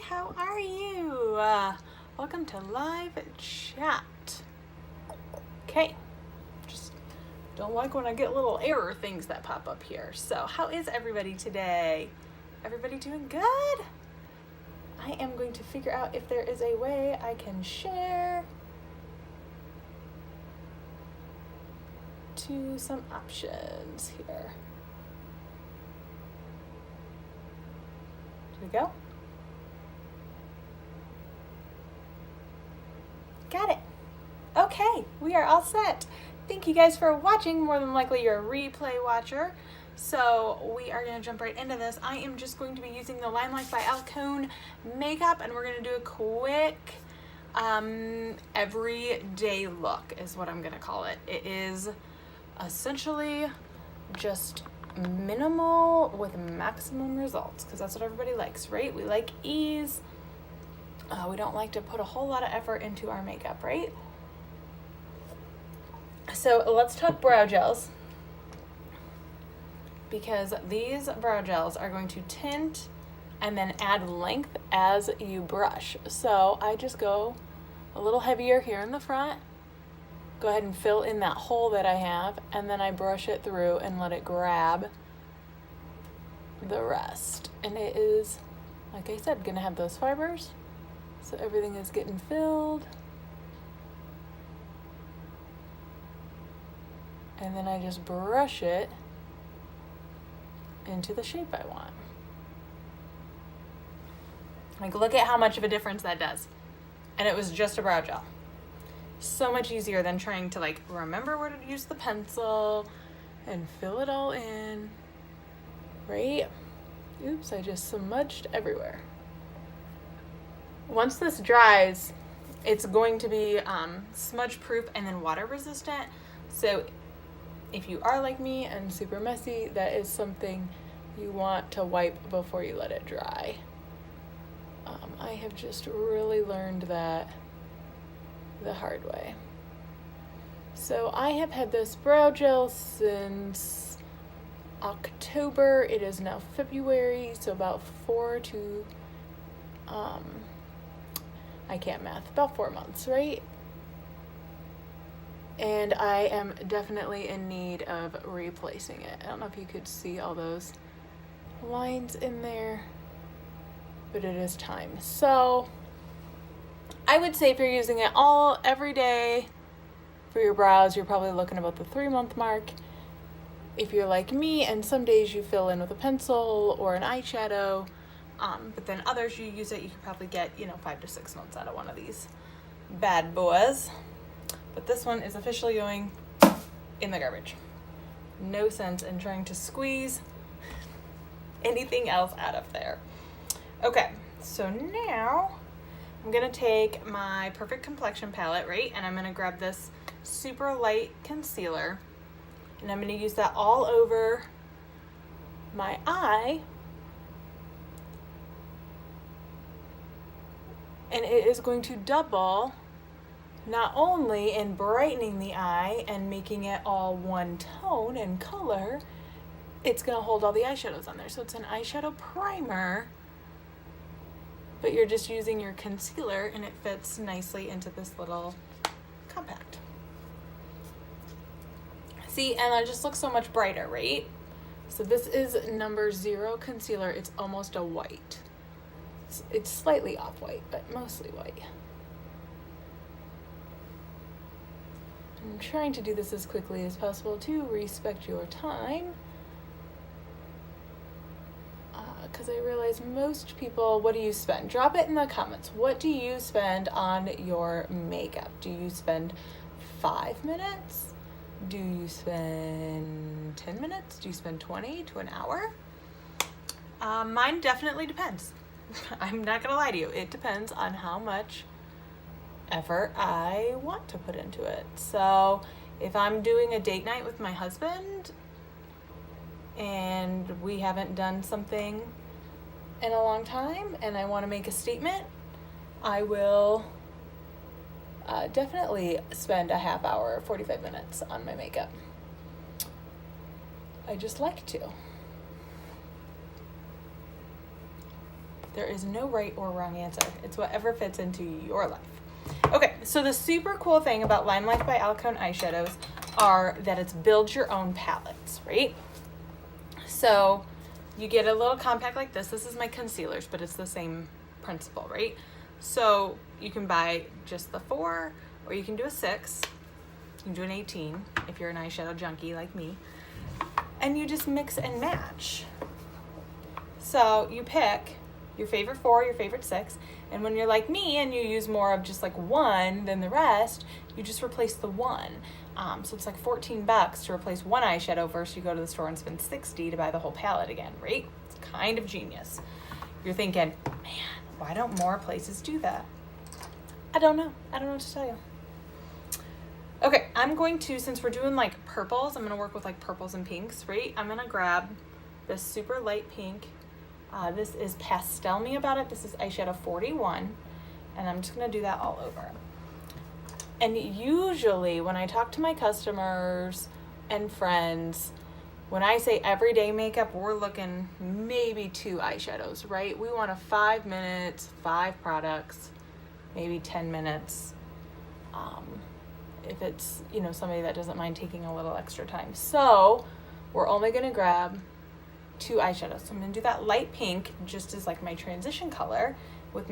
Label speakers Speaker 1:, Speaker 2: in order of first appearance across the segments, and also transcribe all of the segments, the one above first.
Speaker 1: how are you? Welcome to live chat. Okay, just don't like when I get little error things that pop up here. So how is everybody today? Everybody doing good? I am going to figure out if there is a way I can share to some options here. Did we go? Got it. Okay, we are all set. Thank you guys for watching. More than likely you're a replay watcher. So we are going to jump right into this. I am just going to be using the LimeLife by Alcone makeup, and we're going to do a quick everyday look is what I'm going to call it. It is essentially just minimal with maximum results, because that's what everybody likes, right? We like ease. We don't like to put a whole lot of effort into our makeup, right? So let's talk brow gels, because these brow gels are going to tint and then add length as you brush. So I just go a little heavier here in the front, go ahead and fill in that hole that I have, and then I brush it through and let it grab the rest. And it is, like I said, gonna have those fibers, so everything is getting filled. And then I just brush it into the shape I want. Like, look at how much of a difference that does. And it was just a brow gel. So much easier than trying to like remember where to use the pencil and fill it all in, right? Oops, I just smudged everywhere. Once this dries, it's going to be smudge proof and then water resistant. So if you are like me and super messy, that is something you want to wipe before you let it dry. I have just really learned that the hard way. So I have had this brow gel since October. It is now February, so about 4 to I can't math, about 4 months, right? And I am definitely in need of replacing it. I don't know if you could see all those lines in there, but it is time. So I would say if you're using it every day for your brows, you're probably looking about the 3-month mark. If you're like me and some days you fill in with a pencil or an eyeshadow, but then others you use it, you could probably get 5 to 6 months out of one of these bad boys. But this one is officially going in the garbage. No sense in trying to squeeze anything else out of there. Okay, so now I'm gonna take my Perfect Complexion palette, right? And I'm gonna grab this super light concealer, and I'm gonna use that all over my eye. And it is going to double not only in brightening the eye and making it all one tone and color, it's gonna hold all the eyeshadows on there. So it's an eyeshadow primer, but you're just using your concealer and it fits nicely into this little compact. See, and it just looks so much brighter, right? So this is number 0 concealer. It's almost a white. It's slightly off-white, but mostly white. I'm trying to do this as quickly as possible to respect your time, because I realize most people, what do you spend? Drop it in the comments. What do you spend on your makeup? Do you spend 5 minutes? Do you spend 10 minutes? Do you spend 20 to an hour? Mine definitely depends. I'm not gonna lie to you. It depends on how much effort I want to put into it. So if I'm doing a date night with my husband and we haven't done something in a long time and I want to make a statement, I will definitely spend a half hour or 45 minutes on my makeup. I just like to. There is no right or wrong answer. It's whatever fits into your life. Okay, so the super cool thing about LimeLife by Alcone eyeshadows are that it's build your own palettes, right? So you get a little compact like this. This is my concealers, but it's the same principle, right? So you can buy just the 4, or you can do a 6. You can do an 18 if you're an eyeshadow junkie like me. And you just mix and match. So you pick your favorite 4, your favorite 6, and when you're like me and you use more of just like 1 than the rest, you just replace the 1. So it's like $14 to replace 1 eyeshadow versus you go to the store and spend $60 to buy the whole palette again, right? It's kind of genius. You're thinking, man, why don't more places do that? I don't know. I don't know what to tell you. Okay, I'm going to, since we're doing like purples, I'm going to work with like purples and pinks, right? I'm going to grab this super light pink. This is Pastel Me About It. This is eyeshadow 41, and I'm just going to do that all over. And usually when I talk to my customers and friends, when I say everyday makeup, we're looking maybe 2 eyeshadows, right? We want a 5 minutes, 5 products, maybe 10 minutes. If it's, you know, somebody that doesn't mind taking a little extra time. So we're only going to grab 2 eyeshadows. So I'm going to do that light pink just as like my transition color with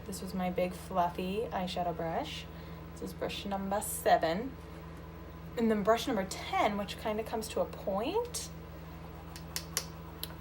Speaker 1: this was my big fluffy eyeshadow brush. This is brush number 7. And then brush number 10, which kind of comes to a point,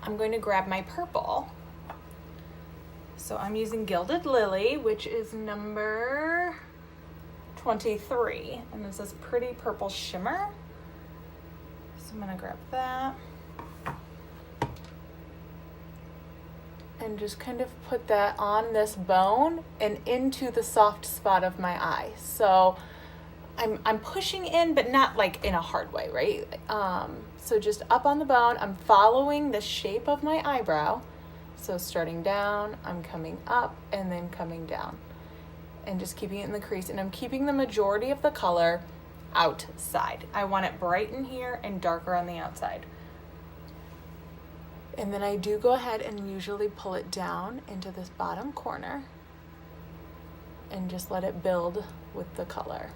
Speaker 1: I'm going to grab my purple. So I'm using Gilded Lily, which is number 23. And this is Pretty Purple Shimmer. So I'm going to grab that. And just kind of put that on this bone and into the soft spot of my eye. So I'm pushing in, but not like in a hard way, right? So just up on the bone, I'm following the shape of my eyebrow. So starting down, I'm coming up and then coming down. And just keeping it in the crease. And I'm keeping the majority of the color outside. I want it bright in here and darker on the outside. And then I do go ahead and usually pull it down into this bottom corner and just let it build with the color.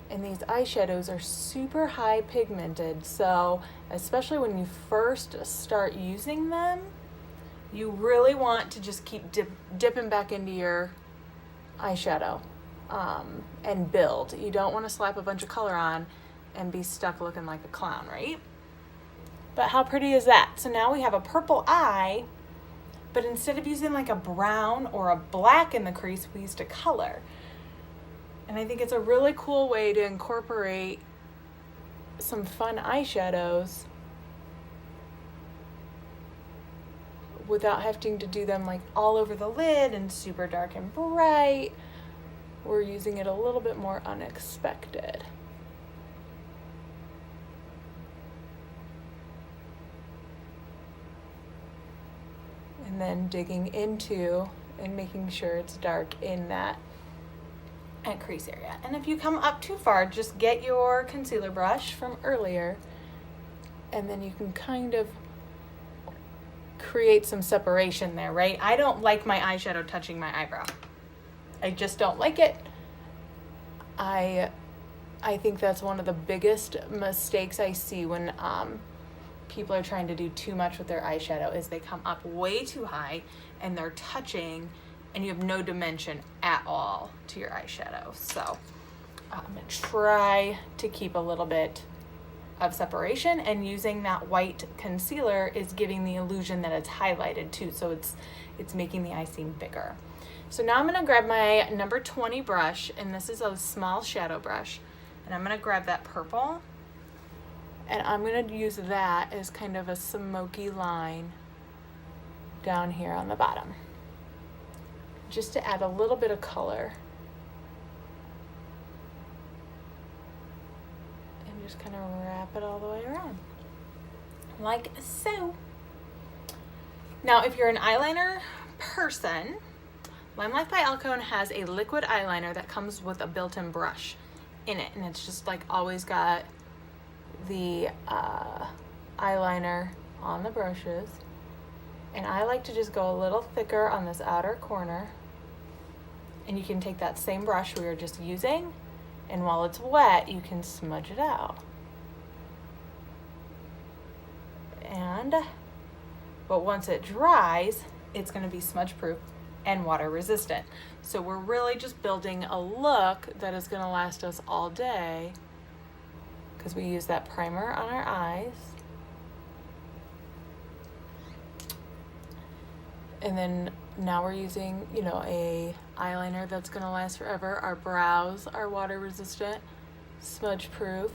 Speaker 1: And these eyeshadows are super high pigmented, so especially when you first start using them, you really want to just keep dipping back into your eyeshadow and build. You don't want to slap a bunch of color on and be stuck looking like a clown, right? But how pretty is that? So now we have a purple eye, but instead of using like a brown or a black in the crease, we used a color. And I think it's a really cool way to incorporate some fun eyeshadows without having to do them like all over the lid and super dark and bright. We're using it a little bit more unexpected. And then digging into and making sure it's dark in that crease area. And if you come up too far, just get your concealer brush from earlier, and then you can kind of create some separation there, right? I don't like my eyeshadow touching my eyebrow. I just don't like it. I think that's one of the biggest mistakes I see when people are trying to do too much with their eyeshadow is they come up way too high and they're touching and you have no dimension at all to your eyeshadow. So I'm gonna try to keep a little bit of separation, and using that white concealer is giving the illusion that it's highlighted too, so it's making the eye seem bigger. So now I'm gonna grab my number 20 brush, and this is a small shadow brush, and I'm gonna grab that purple, and I'm gonna use that as kind of a smoky line down here on the bottom, just to add a little bit of color. And just kind of wrap it all the way around, like so. Now, if you're an eyeliner person, LimeLife by Alcone has a liquid eyeliner that comes with a built-in brush in it, and it's just like always got the eyeliner on the brushes. And I like to just go a little thicker on this outer corner. And you can take that same brush we were just using, and while it's wet, you can smudge it out. But once it dries, it's going to be smudge proof and water resistant. So we're really just building a look that is going to last us all day, because we use that primer on our eyes. And then now we're using, a eyeliner that's going to last forever. Our brows are water resistant, smudge proof.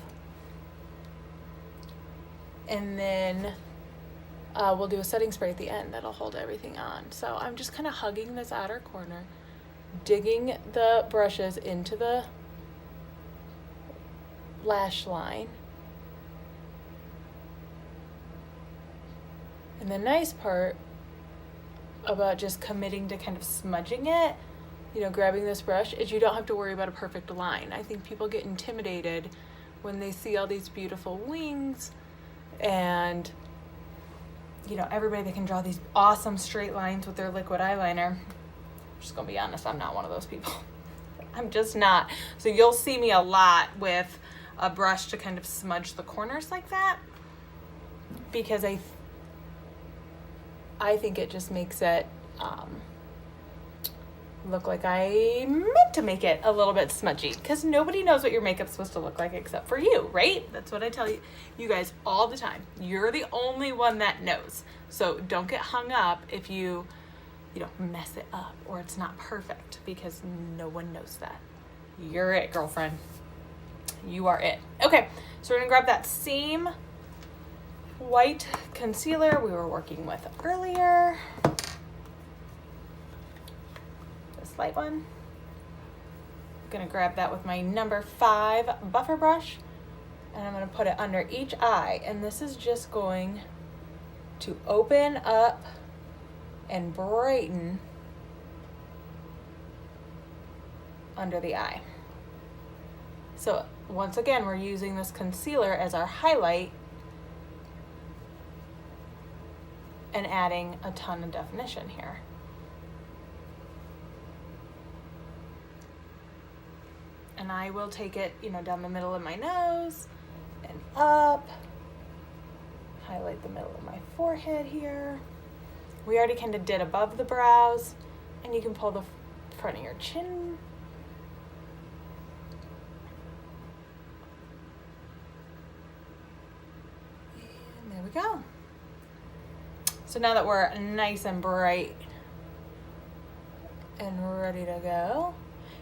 Speaker 1: And then we'll do a setting spray at the end that'll hold everything on. So I'm just kind of hugging this outer corner, digging the brushes into the lash line. And the nice part about just committing to kind of smudging it, grabbing this brush, is you don't have to worry about a perfect line. I think people get intimidated when they see all these beautiful wings and everybody that can draw these awesome straight lines with their liquid eyeliner. I'm just gonna be honest, I'm not one of those people. I'm just not. So you'll see me a lot with a brush to kind of smudge the corners like that, because I think it just makes it look like I meant to make it a little bit smudgy, because nobody knows what your makeup's supposed to look like except for you, right? That's what I tell you guys all the time. You're the only one that knows. So don't get hung up if you mess it up or it's not perfect, because no one knows that. You're it, girlfriend. You are it. Okay, so we're gonna grab that same white concealer we were working with earlier. This light one. I'm gonna grab that with my number 5 buffer brush, and I'm gonna put it under each eye, and this is just going to open up and brighten under the eye. So once again, we're using this concealer as our highlight and adding a ton of definition here. And I will take it, down the middle of my nose and up. Highlight the middle of my forehead here. We already kind of did above the brows, and you can pull the front of your chin. And there we go. So now that we're nice and bright and ready to go,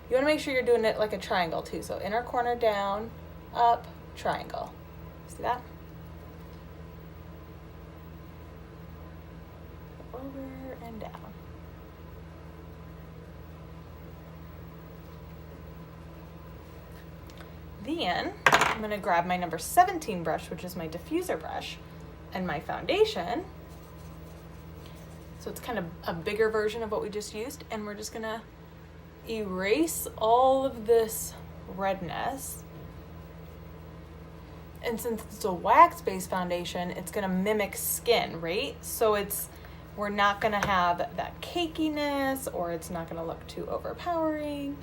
Speaker 1: you want to make sure you're doing it like a triangle too. So inner corner down, up, triangle. See that? Over and down. Then I'm going to grab my number 17 brush, which is my diffuser brush, and my foundation. So it's kind of a bigger version of what we just used, and we're just going to erase all of this redness. And since it's a wax-based foundation, it's going to mimic skin, right? So we're not going to have that cakiness, or it's not going to look too overpowering.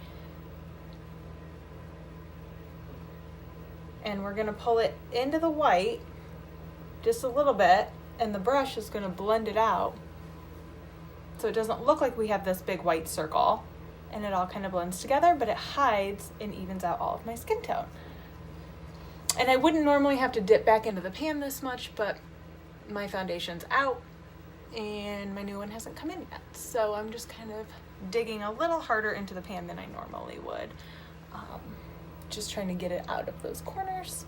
Speaker 1: And we're going to pull it into the white just a little bit, and the brush is going to blend it out so it doesn't look like we have this big white circle, and it all kind of blends together, but it hides and evens out all of my skin tone. And I wouldn't normally have to dip back into the pan this much, but my foundation's out and my new one hasn't come in yet. So I'm just kind of digging a little harder into the pan than I normally would. Just trying to get it out of those corners.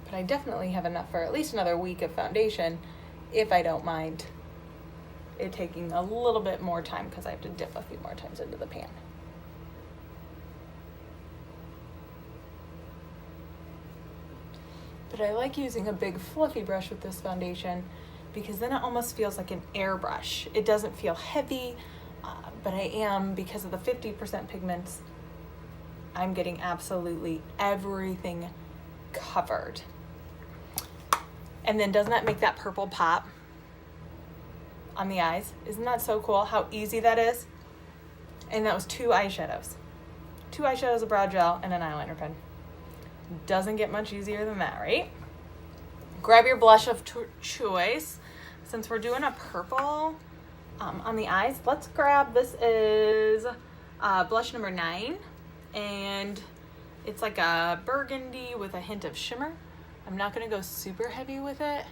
Speaker 1: But I definitely have enough for at least another week of foundation, if I don't mind it taking a little bit more time, because I have to dip a few more times into the pan. But I like using a big fluffy brush with this foundation, because then it almost feels like an airbrush. It doesn't feel heavy, but I am, because of the 50% pigments, I'm getting absolutely everything covered. And then doesn't that make that purple pop on the eyes? Isn't that so cool how easy that is? And that was 2 eyeshadows. 2 eyeshadows, a brow gel, and an eyeliner pen. Doesn't get much easier than that, right? Grab your blush of choice. Since we're doing a purple on the eyes, let's grab, this is blush number 9, and it's like a burgundy with a hint of shimmer. I'm not gonna go super heavy with it.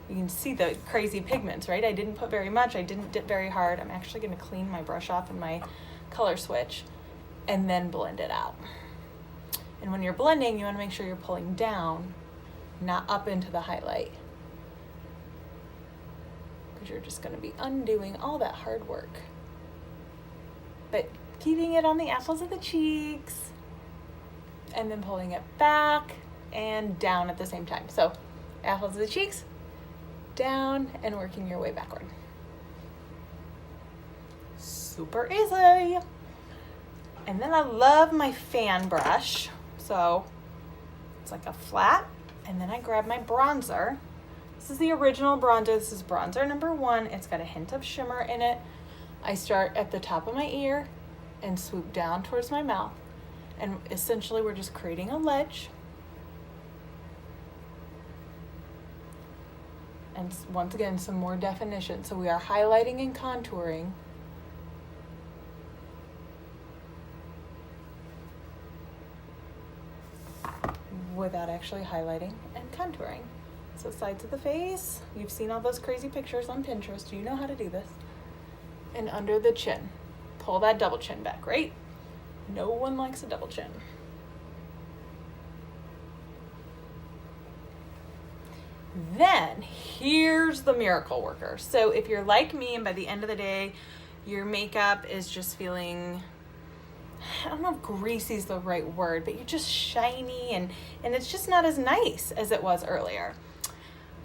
Speaker 1: You can see the crazy pigments, right? I didn't put very much, I didn't dip very hard. I'm actually gonna clean my brush off in my color switch and then blend it out. And when you're blending, you wanna make sure you're pulling down, not up into the highlight. You're just going to be undoing all that hard work, but keeping it on the apples of the cheeks and then pulling it back and down at the same time. So apples of the cheeks, down, and working your way backward. Super easy. And then I love my fan brush. So it's like a flat, and then I grab my bronzer. This is the original bronzer. This is bronzer number 1. It's got a hint of shimmer in it. I start at the top of my ear and swoop down towards my mouth. And essentially we're just creating a ledge. And once again, some more definition. So we are highlighting and contouring. Without actually highlighting and contouring. So sides of the face, you've seen all those crazy pictures on Pinterest. You know how to do this. And under the chin. Pull that double chin back, right? No one likes a double chin. Then, here's the miracle worker. So if you're like me and by the end of the day, your makeup is just feeling, I don't know if greasy is the right word, but you're just shiny and it's just not as nice as it was earlier.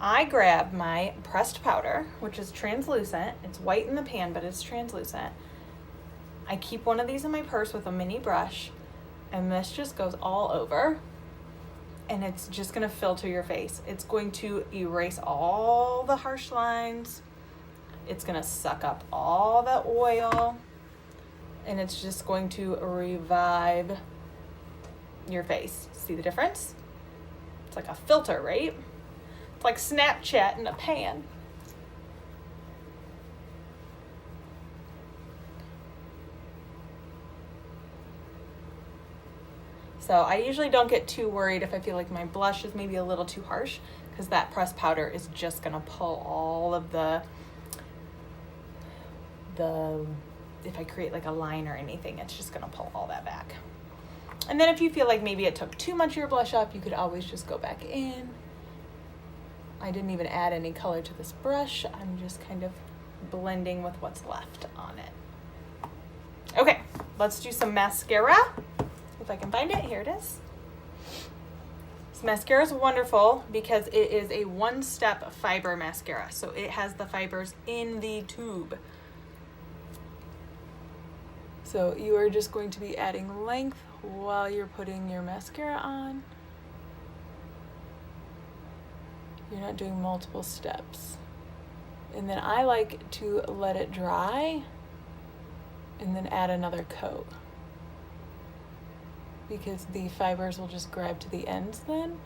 Speaker 1: I grab my pressed powder, which is translucent. It's white in the pan, but it's translucent. I keep one of these in my purse with a mini brush, and this just goes all over, and it's just gonna filter your face. It's going to erase all the harsh lines. It's gonna suck up all the oil, and it's just going to revive your face. See the difference? It's like a filter, right? It's like Snapchat in a pan. So I usually don't get too worried if I feel like my blush is maybe a little too harsh, because that pressed powder is just gonna pull all of the, if I create like a line or anything, it's just gonna pull all that back. And then if you feel like maybe it took too much of your blush off, you could always just go back in. I didn't even add any color to this brush. I'm just kind of blending with what's left on it. Okay, let's do some mascara. If I can find it, here it is. This mascara is wonderful because it is a one-step fiber mascara. So it has the fibers in the tube. So you are just going to be adding length while you're putting your mascara on. You're not doing multiple steps. And then I like to let it dry and then add another coat, because the fibers will just grab to the ends then.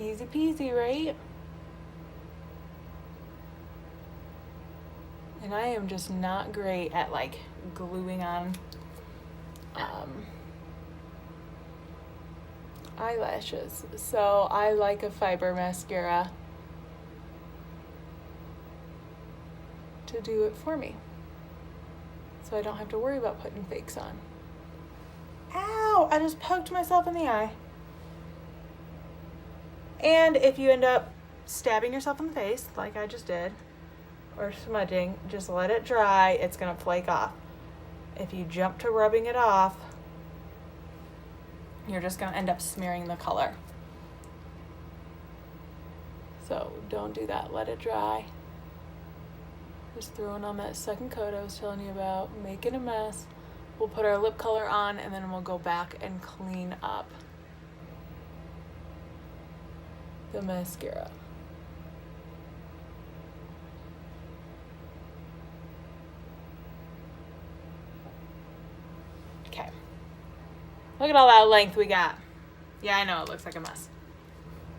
Speaker 1: Easy peasy, right? And I am just not great at like gluing on eyelashes. So I like a fiber mascara to do it for me, so I don't have to worry about putting fakes on. Ow! I just poked myself in the eye. And if you end up stabbing yourself in the face, like I just did, or smudging, just let it dry. It's gonna flake off. If you jump to rubbing it off, you're just gonna end up smearing the color. So don't do that, let it dry. Just throwing on that second coat I was telling you about, making a mess. We'll put our lip color on and then we'll go back and clean up the mascara. Okay. Look at all that length we got. Yeah, I know it looks like a mess.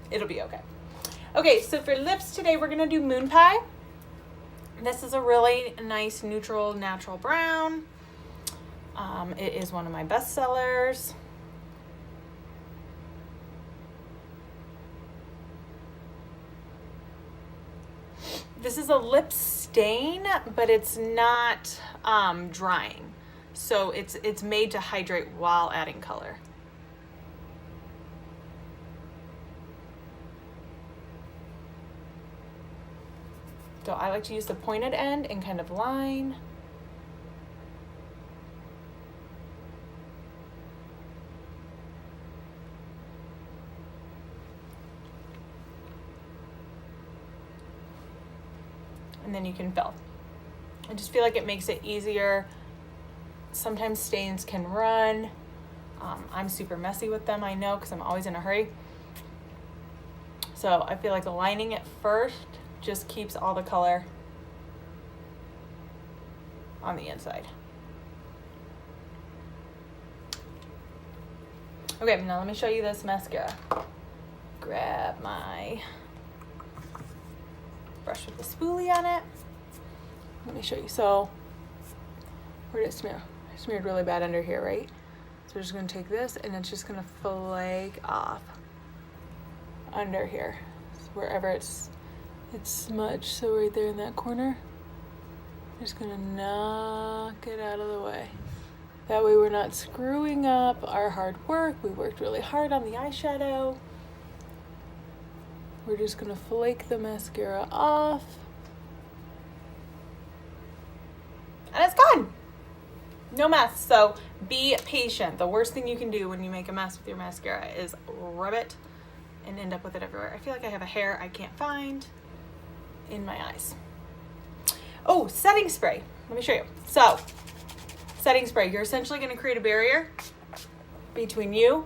Speaker 1: It'll be okay. Okay, so for lips today, we're gonna do Moon Pie. This is a really nice, neutral, natural brown. It is one of my best sellers. This is a lip stain, but it's not drying. So it's made to hydrate while adding color. So I like to use the pointed end and kind of line. And then you can fill. I just feel like it makes it easier. Sometimes stains can run. I'm super messy with them, I know, because I'm always in a hurry. So I feel like aligning it first just keeps all the color on the inside. Okay, now let me show you this mascara. Grab my brush with the spoolie on it. Let me show you. So, where did it smear? It smeared really bad under here, right? So we're just gonna take this and it's just gonna flake off under here, so wherever it's smudged. So right there in that corner, just gonna knock it out of the way. That way we're not screwing up our hard work. We worked really hard on the eyeshadow. We're just gonna flake the mascara off. And it's gone. No mess. So be patient. The worst thing you can do when you make a mess with your mascara is rub it and end up with it everywhere. I feel like I have a hair I can't find in my eyes. Oh, setting spray. Let me show you. So, setting spray. You're essentially going to create a barrier between you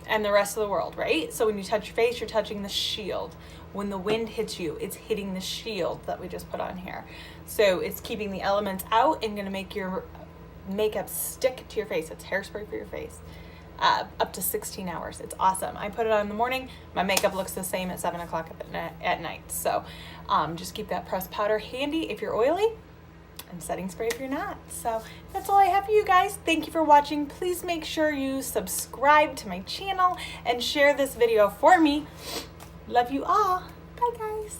Speaker 1: and the rest of the world, right? So when you touch your face, you're touching the shield. When the wind hits you, it's hitting the shield that we just put on here. So it's keeping the elements out and going to make your makeup stick to your face. It's hairspray for your face. Up to 16 hours. It's awesome. I put it on in the morning. My makeup looks the same at 7 o'clock at night. So just keep that pressed powder handy if you're oily, and setting spray if you're not. So that's all I have for you guys. Thank you for watching. Please make sure you subscribe to my channel and share this video for me. Love you all. Bye guys.